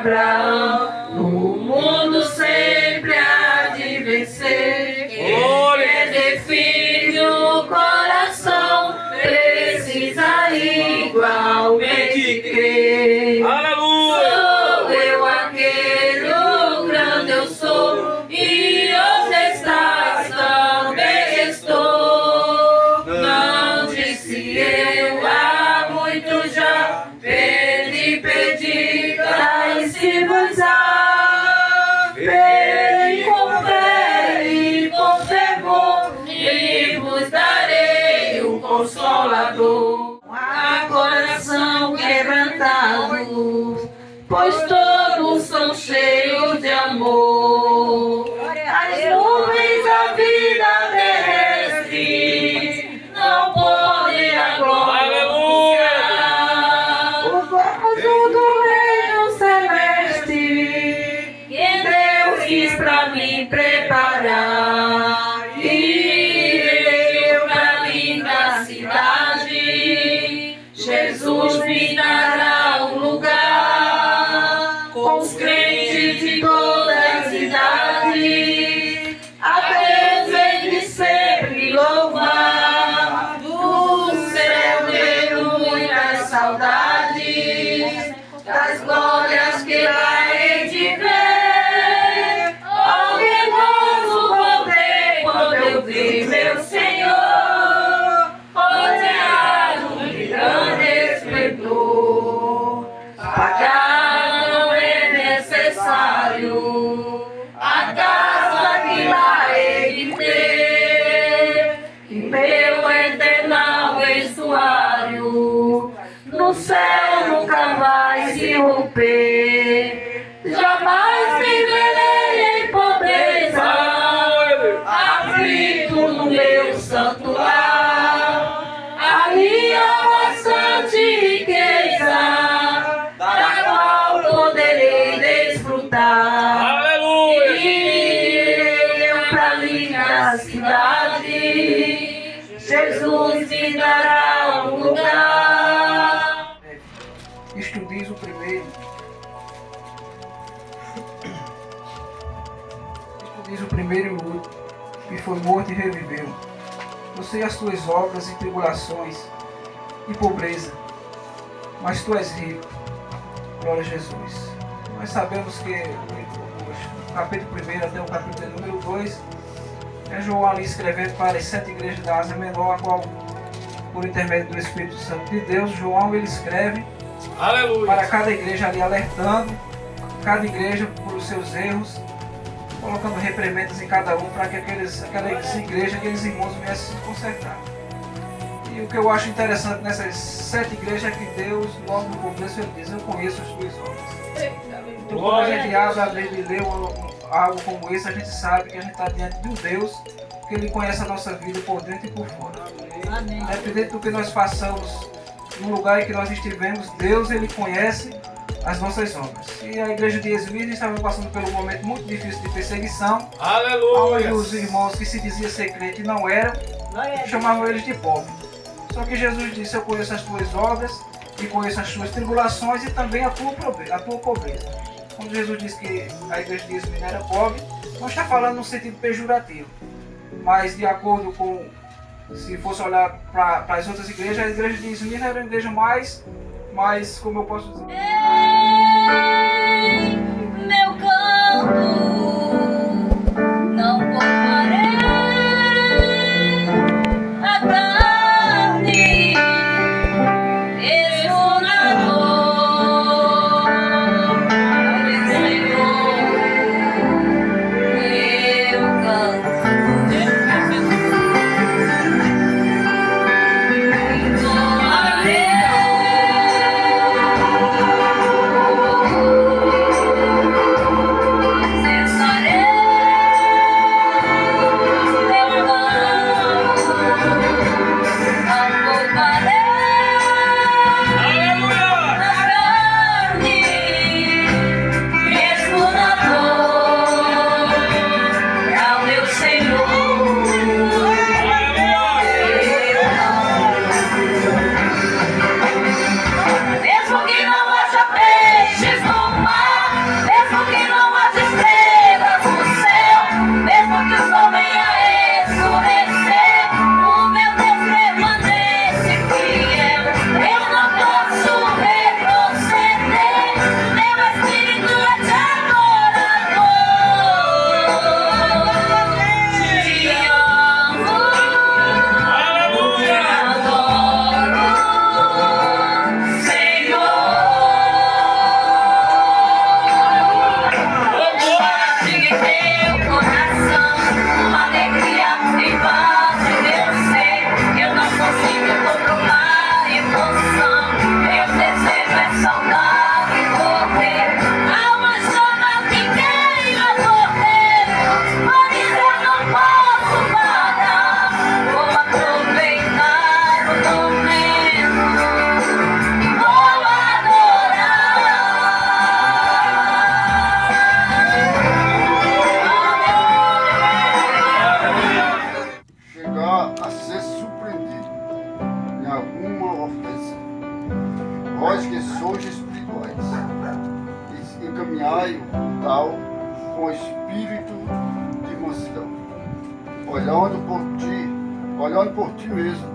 Abraão, no mundo sempre há de vencer. Quem define o coração precisa igualmente crer. Sou eu aquele, o grande eu sou, e os estáis também estou. Não disse eu há muito já, pedi, dai-se-vos-á. Pede com fé e com fervor, e vos darei o Consolador. Há coração quebrantado, pois todos são cheios de amor. As nuvens da vida terrestre não podem aglomerar o vaso do reino celeste que Deus quis pra mim preparar. E eu pra linda cidade, Jesus me dará um lugar com os crentes de todas as idades. A Deus hei de sempre louvar. Do céu tenho muitas saudades das glórias que lá hei de ver. Alguém gozo voltei quando eu vi meu Senhor rodeado de grande esplendor. Pagar não é necessário a casa que lá hei de ter, e meu eterno estuário no céu nunca vai se romper. Jamais viverei em pobreza, aflito no meu santo lar. Ali há bastante riqueza, da qual poderei desfrutar. E eu pra linda cidade, Jesus me dará um lugar. Isto diz o primeiro. Isto diz o primeiro e o último, que foi morto e reviveu. Eu sei as tuas obras e tribulações e pobreza, mas tu és rico. Glória a Jesus. Nós sabemos que o capítulo 1 até o capítulo número 2 é João ali escrevendo para as 7 igrejas da Ásia Menor, a qual, por intermédio do Espírito Santo de Deus, João ele escreve para cada igreja ali, alertando cada igreja por os seus erros, colocando reprimendas em cada um para que aquelas igrejas, aqueles irmãos viessem se consertar. E o que eu acho interessante nessas 7 igrejas é que Deus, logo no começo, ele diz: eu conheço as tuas obras. Então, quando a gente abre a Bíblia e lê algo como esse, a gente sabe que a gente está diante de um Deus que ele conhece a nossa vida por dentro e por fora. Amém. Independente do que nós façamos, no lugar em que nós estivemos, Deus ele conhece as nossas obras. E a igreja de Esmirna estava passando por um momento muito difícil de perseguição. Onde os irmãos que se diziam ser crente não eram, chamavam eles de pobre. Só que Jesus disse: eu conheço as tuas obras e conheço as tuas tribulações e também a tua pobreza. Quando Jesus disse que a igreja de Esmirna era pobre, não está falando no sentido pejorativo, mas de acordo com, se fosse olhar para as outras igrejas, a igreja de Esmirna era a igreja mais, como eu posso dizer? Meu canto não pouparei a carne, estou na dor ao Senhor. Meu canto entoarei ensinai o tal com espírito de mansidão, olhando por ti mesmo,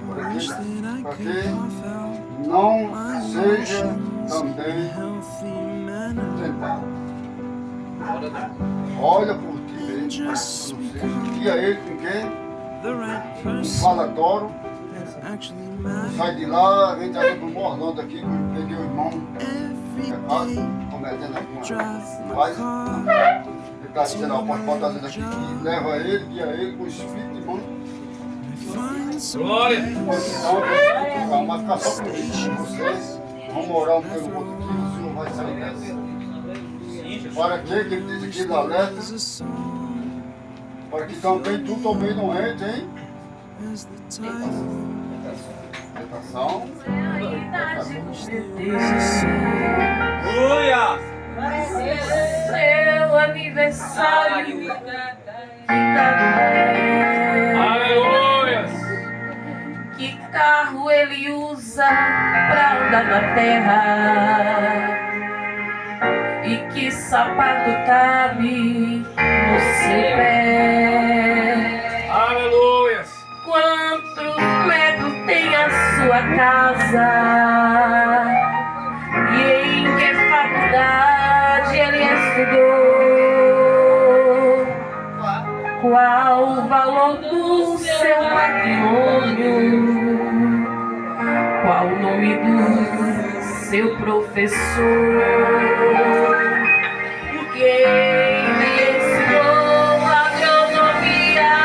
para que não seja também tentado. Olha por ti mesmo, para que não seja. Guia ele com quem? Um falatório. Sai de lá, vem trazer pro Morlando aqui, peguei o irmão cometendo alguma coisa. Ele está dizendo, ó, pode botar dentro aqui, que leva ele, guia ele com o espírito de mão. Glória! Não vai ficar só comigo, com vocês. Vamos orar pelo outro aqui, o Senhor vai sair dessa. Para que ele diz aqui na letra? Para que também tu também não entre, hein? Tentação. Aleluia! Seu aniversário. Aleluia! Que carro ele usa pra andar na terra? E que sapato cabe no seu pé? Aleluia! Quantos metros tem a sua casa? E em que faculdade ele estudou? Qual o valor do seu patrimônio? Qual o nome do seu professor? Quem lhe ensinou agronomia?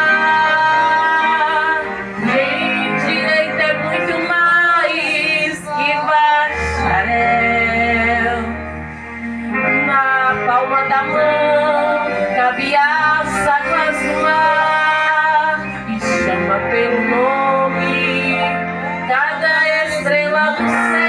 Em direito é muito mais que bacharel. Na palma da mão cabe as águas do mar e chama pelo nome cada estrela do céu.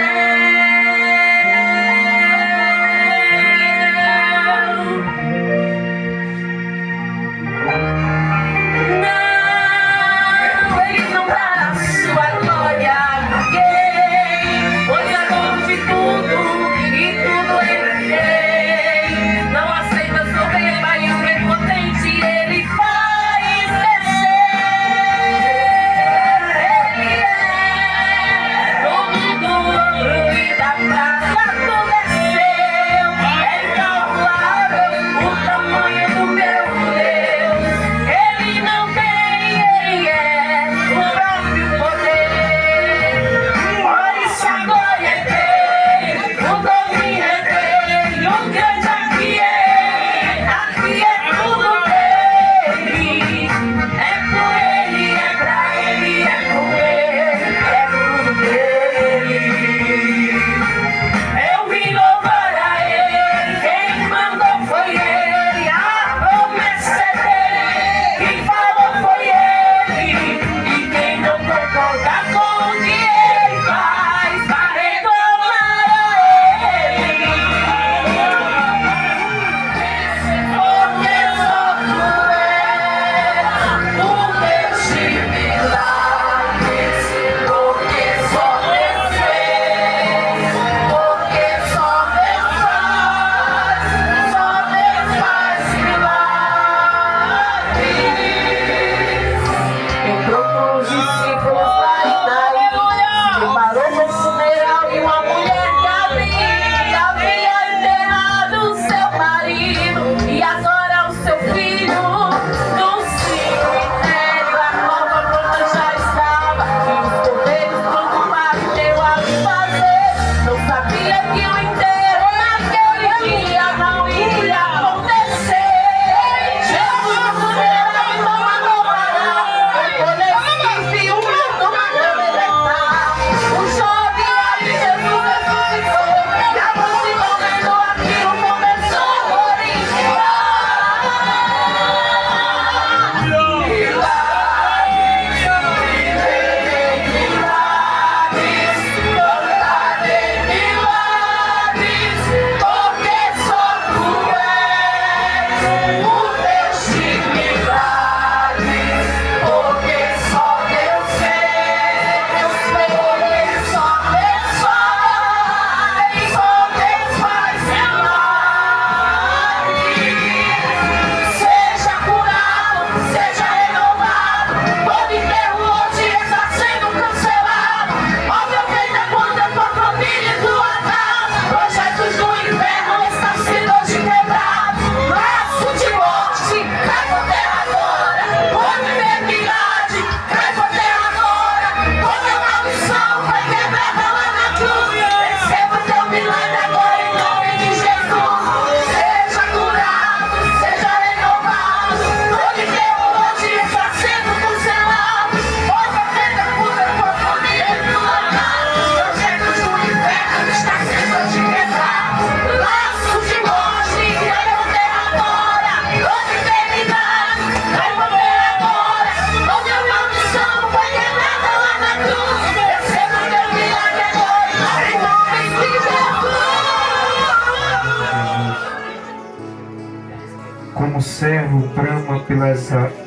como o servo brama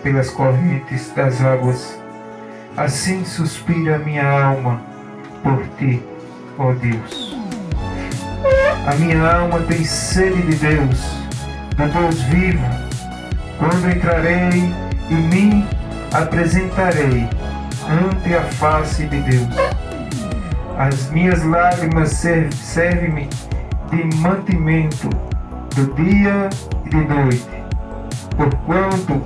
pelas correntes das águas, assim suspira a minha alma por ti, ó Deus. A minha alma tem sede de Deus, do Deus vivo. Quando entrarei e me apresentarei ante a face de Deus. As minhas lágrimas servem-me de mantimento do dia e de noite, porquanto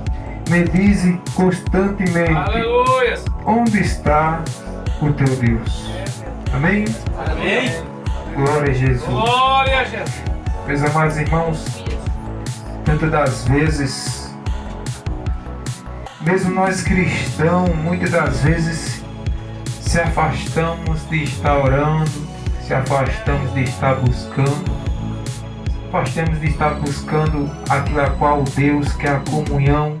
me dizem constantemente: Aleluia. onde está o teu Deus? Amém? Amém. Glória a Jesus. Glória a Jesus. Meus amados irmãos, tantas das vezes, mesmo nós cristãos, muitas das vezes se afastamos de estar orando, se afastamos de estar buscando, afastamos de estar buscando aquilo a qual Deus quer, a comunhão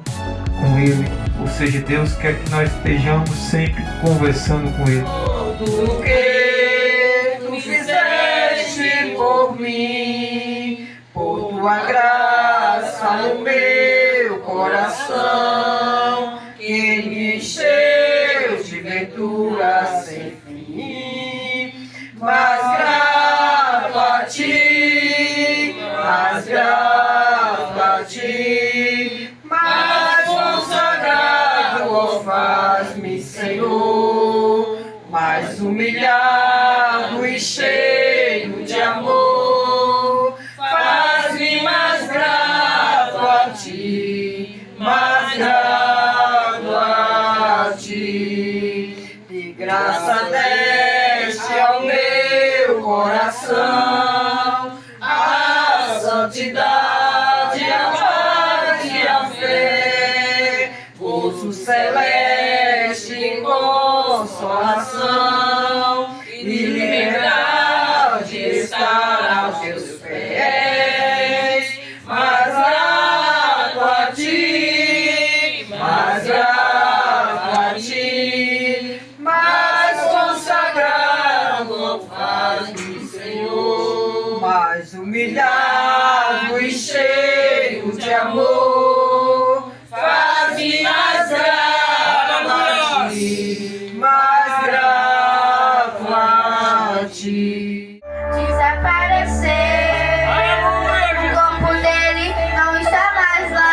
com Ele, ou seja, Deus quer que nós estejamos sempre conversando com Ele. Tudo que tu fizeste por mim, por tua graça no meu coração, que me encheu de ventura sem fim. Mas grato a ti, mais grato a ti, mais consagrado, ó, faz-me, Senhor, mais humilhado e cheio de amor. Faz-me mais grato a ti, mais grato a ti. De graça deste ao meu coração a santidade, a paz e a fé, gozo celeste, consolação e liberdade estar aos teus pés. Mas grato a ti, mais grato a ti, mais consagrado, faz-me, Senhor, mais humilhado e cheio de amor. Faz-me mais grato a ti, mais grato a ti. Desaparecer, o corpo dele não está mais lá.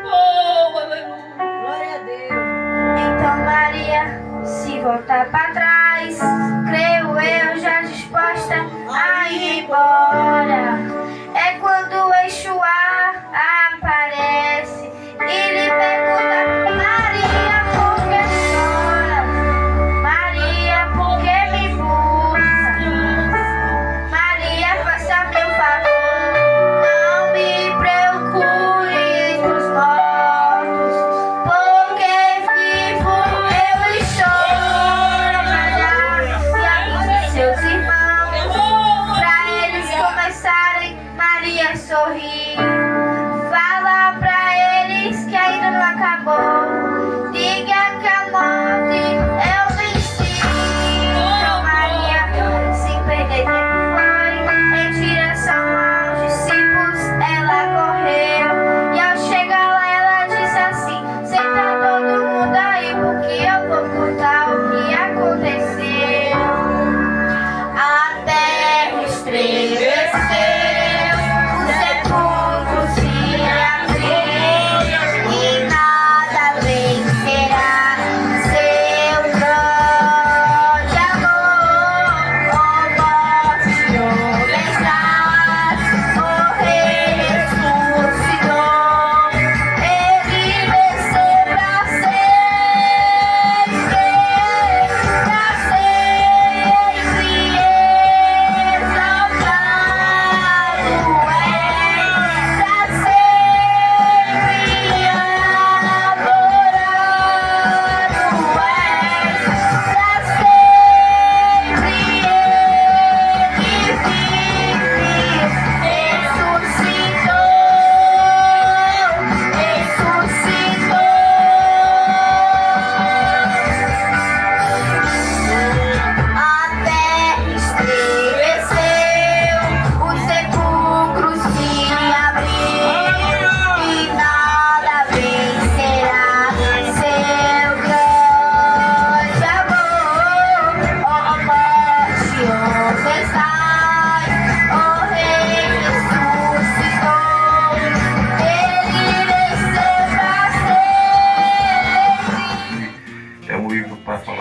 Oh, aleluia, glória a Deus. Então Maria se voltar para trás, creio eu já disposta a ir embora. É quando o Exuá aparece e lhe pergunta: Maria, por que chora? Maria, por que me busca? Maria, faça-me um favor, não me procure dos mortos, porque vivo eu estou. Maria, e avise seus irmãos, pra eles começarem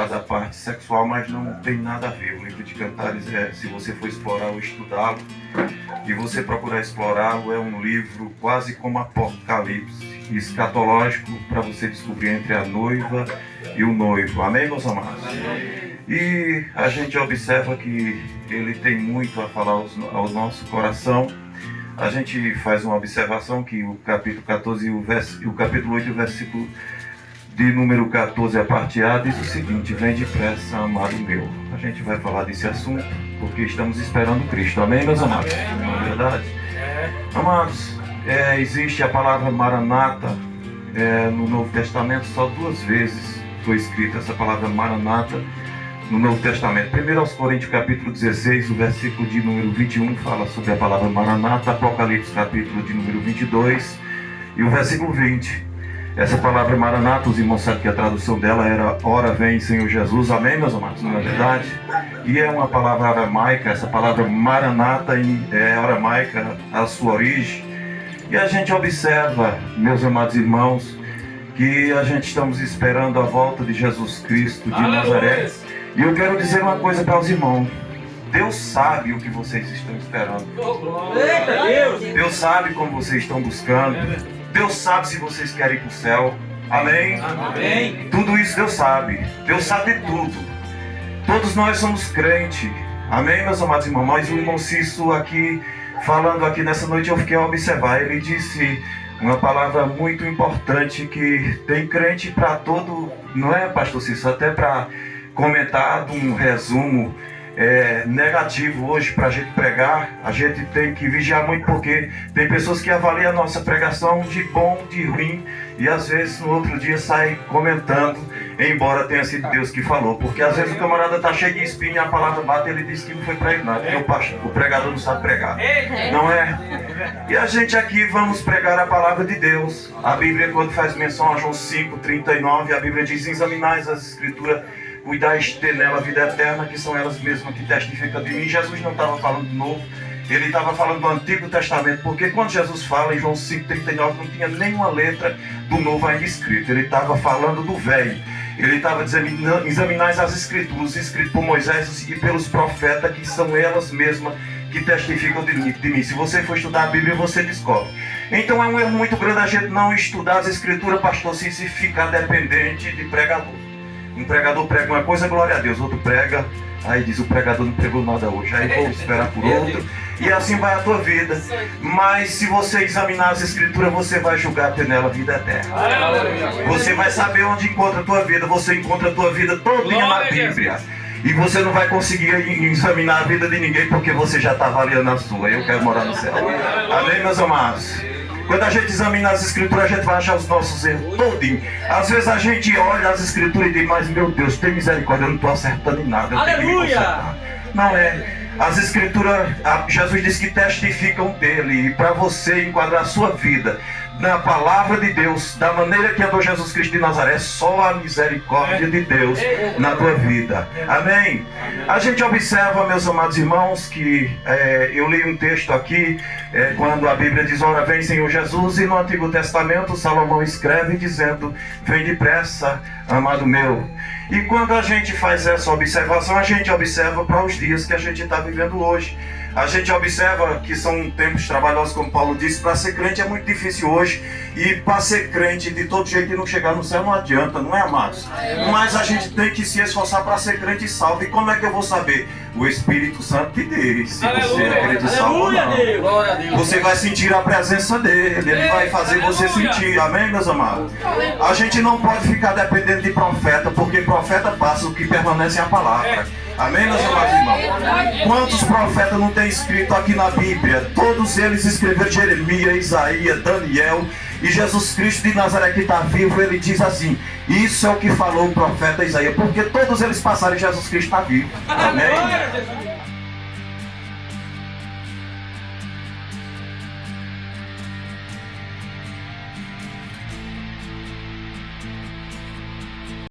fala da parte sexual, mas não tem nada a ver. O livro de Cantares, se você for explorar ou estudá-lo, e você procurar explorá-lo, é um livro quase como Apocalipse, escatológico, para você descobrir entre a noiva e o noivo. Amém, meus amados? E a gente observa que ele tem muito a falar ao nosso coração. A gente faz uma observação que o capítulo 14 e o capítulo 8, o versículo de número 14, a parte A, diz o seguinte: vem depressa, amado meu. A gente vai falar desse assunto porque estamos esperando Cristo. Amém, meus amados? Não é verdade? Amados, existe a palavra Maranata no Novo Testamento, só 2 vezes foi escrita essa palavra Maranata no Novo Testamento. Primeiro aos Coríntios, capítulo 16, o versículo de número 21, fala sobre a palavra Maranata. Apocalipse, capítulo de número 22 e o versículo 20. Essa palavra Maranata, os irmãos sabem que a tradução dela era Ora vem, Senhor Jesus. Amém, meus amados? Não é verdade? E é uma palavra aramaica. Essa palavra Maranata é aramaica, a sua origem. E a gente observa, meus amados irmãos, que a gente estamos esperando a volta de Jesus Cristo de Nazaré. E eu quero dizer uma coisa para os irmãos: Deus sabe o que vocês estão esperando. Deus sabe como vocês estão buscando. Deus sabe se vocês querem ir para o céu. Amém? Amém? Tudo isso Deus sabe. Deus sabe tudo. Todos nós somos crentes. Amém, meus amados irmãos? Mas o irmão Cício aqui, falando aqui nessa noite, eu fiquei a observar. Ele disse uma palavra muito importante, que tem crente para todo... Não é, pastor Cício? Até para comentar de um resumo negativo hoje para a gente pregar. A gente tem que vigiar muito, porque tem pessoas que avaliam a nossa pregação de bom, de ruim, e às vezes no outro dia sai comentando, embora tenha sido Deus que falou, porque às vezes o camarada está cheio de espinho e a palavra bate, ele diz que não foi para ele nada, porque o pregador não sabe pregar, não é? E a gente aqui vamos pregar a palavra de Deus. A Bíblia, quando faz menção a João 5:39, a Bíblia diz: examinais as escrituras, cuidais de ter nela a vida eterna, que são elas mesmas que testificam de mim. Jesus não estava falando de novo, ele estava falando do Antigo Testamento, porque quando Jesus fala em João 5:39, não tinha nenhuma letra do Novo ainda escrito. Ele estava falando do Velho. Ele estava dizendo: examinais as Escrituras, escritas por Moisés e pelos profetas, que são elas mesmas que testificam de mim. Se você for estudar a Bíblia, você descobre. Então é um erro muito grande a gente não estudar as Escrituras, pastor, se ficar dependente de pregador. Um pregador prega uma coisa, glória a Deus, outro prega, aí diz: o pregador não pregou nada hoje, aí vou esperar por outro, e assim vai a tua vida. Mas se você examinar as Escrituras, você vai julgar ter nela a vida eterna. Você vai saber onde encontra a tua vida. Você encontra a tua vida todinha na Bíblia, e você não vai conseguir examinar a vida de ninguém, porque você já está avaliando a sua. Eu quero morar no céu. Amém, meus amados? Quando a gente examina as Escrituras, a gente vai achar os nossos erros todinho. Às vezes a gente olha as Escrituras e diz: mas meu Deus, tem misericórdia, eu não estou acertando em nada. Aleluia! Não é. As Escrituras, Jesus diz que testificam dele. E para você enquadrar a sua vida na palavra de Deus, da maneira que andou Jesus Cristo de Nazaré, só a misericórdia de Deus na tua vida. Amém? A gente observa, meus amados irmãos, que eu li um texto aqui, quando a Bíblia diz: ora vem, Senhor Jesus, e no Antigo Testamento Salomão escreve dizendo: vem depressa, amado meu. E quando a gente faz essa observação, a gente observa para os dias que a gente está vivendo hoje. A gente observa que são tempos trabalhosos, como Paulo disse. Para ser crente é muito difícil hoje. E para ser crente de todo jeito e não chegar no céu não adianta, não é, amados? Mas a gente tem que se esforçar para ser crente e salvo. E como é que eu vou saber? O Espírito Santo te diz se você é crente salvo ou não. Você vai sentir a presença dele. Ele vai fazer você sentir. Amém, meus amados? A gente não pode ficar dependendo de profeta, porque profeta passa, o que permanece é a palavra. Amém, meus amados irmãos? Quantos profetas não tem escrito aqui na Bíblia? Todos eles escreveram: Jeremias, Isaías, Daniel. E Jesus Cristo de Nazaré, que está vivo, ele diz assim: isso é o que falou o profeta Isaías, porque todos eles passaram e Jesus Cristo está vivo. Amém?